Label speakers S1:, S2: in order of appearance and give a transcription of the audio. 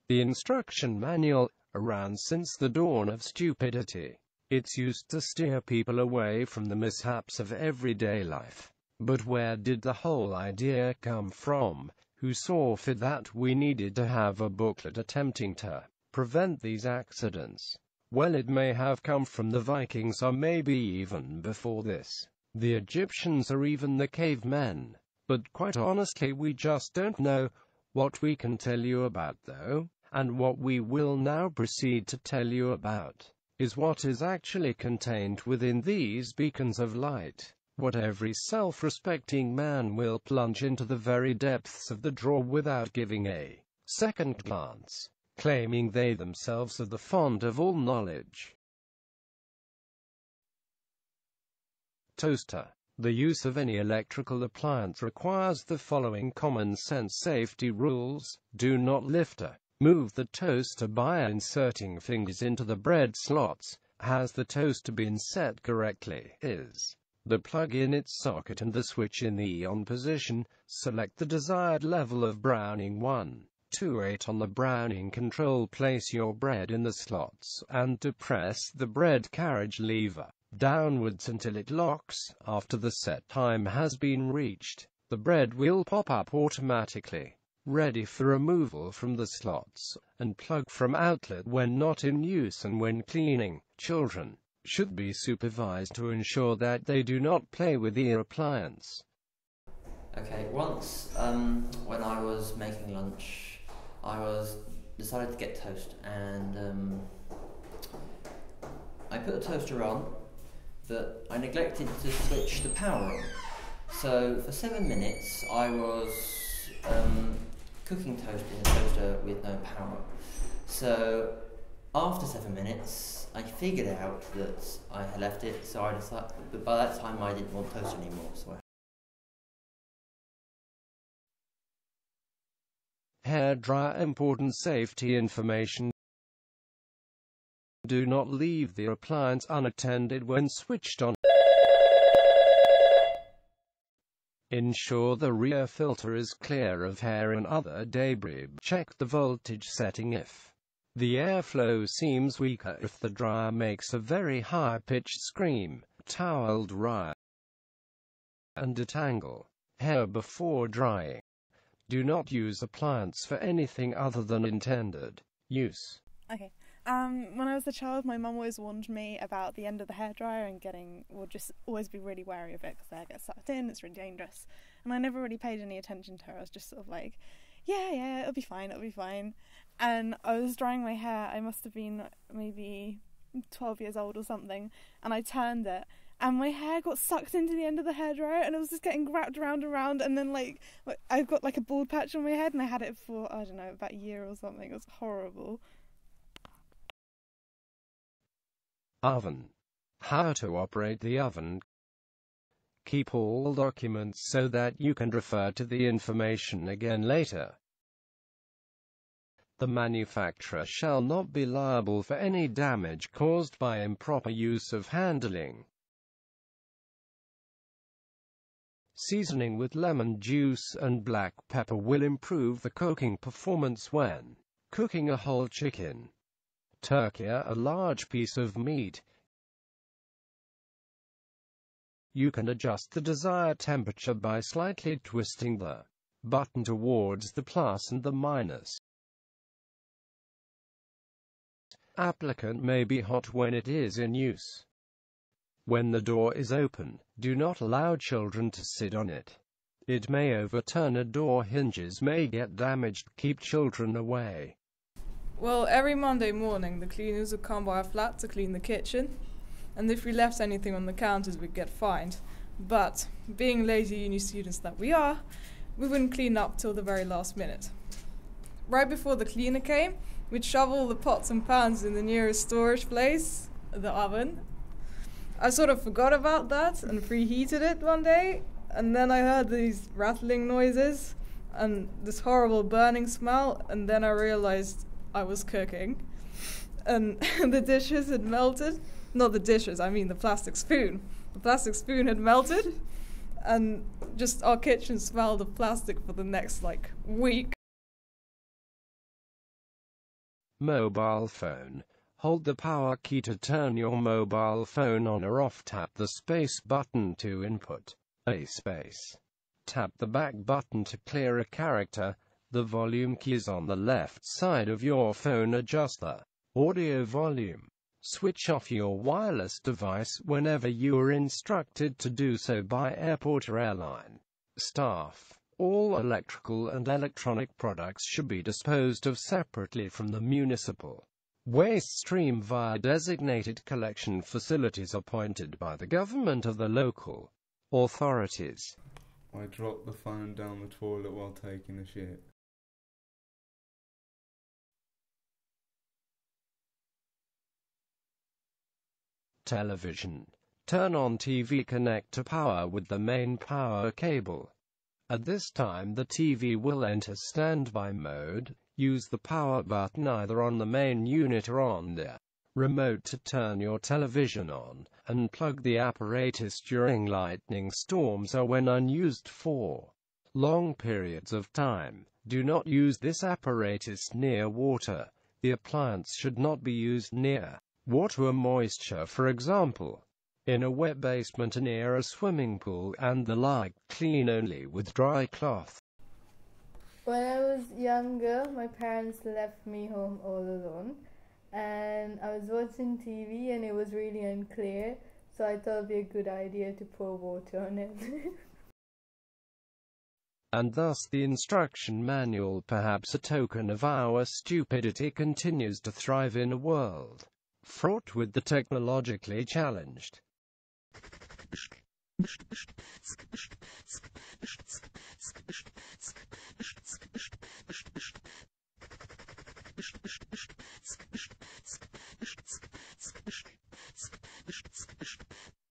S1: The instruction manual, around since the dawn of stupidity. It's used to steer people away from the mishaps of everyday life. But where did the whole idea come from? Who saw fit that we needed to have a booklet attempting to prevent these accidents? Well, it may have come from the Vikings, or maybe even before this, the Egyptians or even the cavemen. But quite honestly, we just don't know. What we can tell you about, though, and what we will now proceed to tell you about, is what is actually contained within these beacons of light. What every self-respecting man will plunge into the very depths of the drawer without giving a second glance, claiming they themselves are the font of all knowledge. Toaster. The use of any electrical appliance requires the following common-sense safety rules. Do not lift or move the toaster by inserting fingers into the bread slots. Has the toaster been set correctly? Is the plug in its socket and the switch in the on position? Select the desired level of browning 128 on the browning control. Place your bread in the slots and depress the bread carriage lever downwards until it locks. After the set time has been reached, the bread will pop up automatically, ready for removal from the slots, and plug from outlet when not in use and when cleaning. Children should be supervised to ensure that they do not play with the appliance.
S2: Okay, once when I was making lunch, I decided to get toast, and I put the toaster on, but I neglected to switch the power on. So for 7 minutes I was cooking toast in a toaster with no power. So after 7 minutes I figured out that I had left it, so I decided, but by that time I didn't want toast anymore, so
S1: Hairdryer. Important safety information. Do not leave the appliance unattended when switched on. Ensure the rear filter is clear of hair and other debris. Check the voltage setting if the airflow seems weaker. If the dryer makes a very high-pitched scream, towel dry and detangle hair before drying. Do not use appliance for anything other than intended use.
S3: Okay. When I was a child, my mum always warned me about the end of the hairdryer and just always be really wary of it because the hair gets sucked in, it's really dangerous. And I never really paid any attention to her. I was just sort of like, yeah, it'll be fine. And I was drying my hair, I must have been maybe 12 years old or something, and I turned it, and my hair got sucked into the end of the hairdryer, and it was just getting wrapped around, and then like I've got like a bald patch on my head, and I had it for, I don't know, about a year or something. It was horrible.
S1: Oven. How to operate the oven. Keep all documents so that you can refer to the information again later. The manufacturer shall not be liable for any damage caused by improper use of handling. Seasoning with lemon juice and black pepper will improve the cooking performance when cooking a whole chicken, turkey, or a large piece of meat. You can adjust the desired temperature by slightly twisting the button towards the plus and the minus. Applicant may be hot when it is in use. When the door is open, do not allow children to sit on it. It may overturn a door, hinges may get damaged. Keep children away.
S4: Well, every Monday morning the cleaners would come by our flat to clean the kitchen, and if we left anything on the counters we'd get fined. But, being lazy uni students that we are, we wouldn't clean up till the very last minute. Right before the cleaner came, we'd shovel the pots and pans in the nearest storage place, the oven. I sort of forgot about that and preheated it one day, and then I heard these rattling noises and this horrible burning smell, and then I realized I was cooking. And the dishes had melted. Not the dishes, I mean the plastic spoon. The plastic spoon had melted, and just our kitchen smelled of plastic for the next, week.
S1: Mobile phone. Hold the power key to turn your mobile phone on or off. Tap the space button to input a space. Tap the back button to clear a character. The volume key is on the left side of your phone. Adjust the audio volume. Switch off your wireless device whenever you are instructed to do so by airport or airline staff. All electrical and electronic products should be disposed of separately from the municipal waste stream via designated collection facilities appointed by the government of the local authorities.
S5: I dropped the phone down the toilet while taking a shit.
S1: Television. Turn on TV. Connect to power with the main power cable. At this time the TV will enter standby mode. Use the power button either on the main unit or on the remote to turn your television on. Unplug the apparatus during lightning storms or when unused for long periods of time. Do not use this apparatus near water. The appliance should not be used near water or moisture, for example, in a wet basement or near a swimming pool, and the like. Clean only with dry cloth.
S6: When I was younger, my parents left me home all alone, and I was watching TV and it was really unclear, so I thought it'd be a good idea to pour water on it.
S1: And thus the instruction manual, perhaps a token of our stupidity, continues to thrive in a world fraught with the technologically challenged.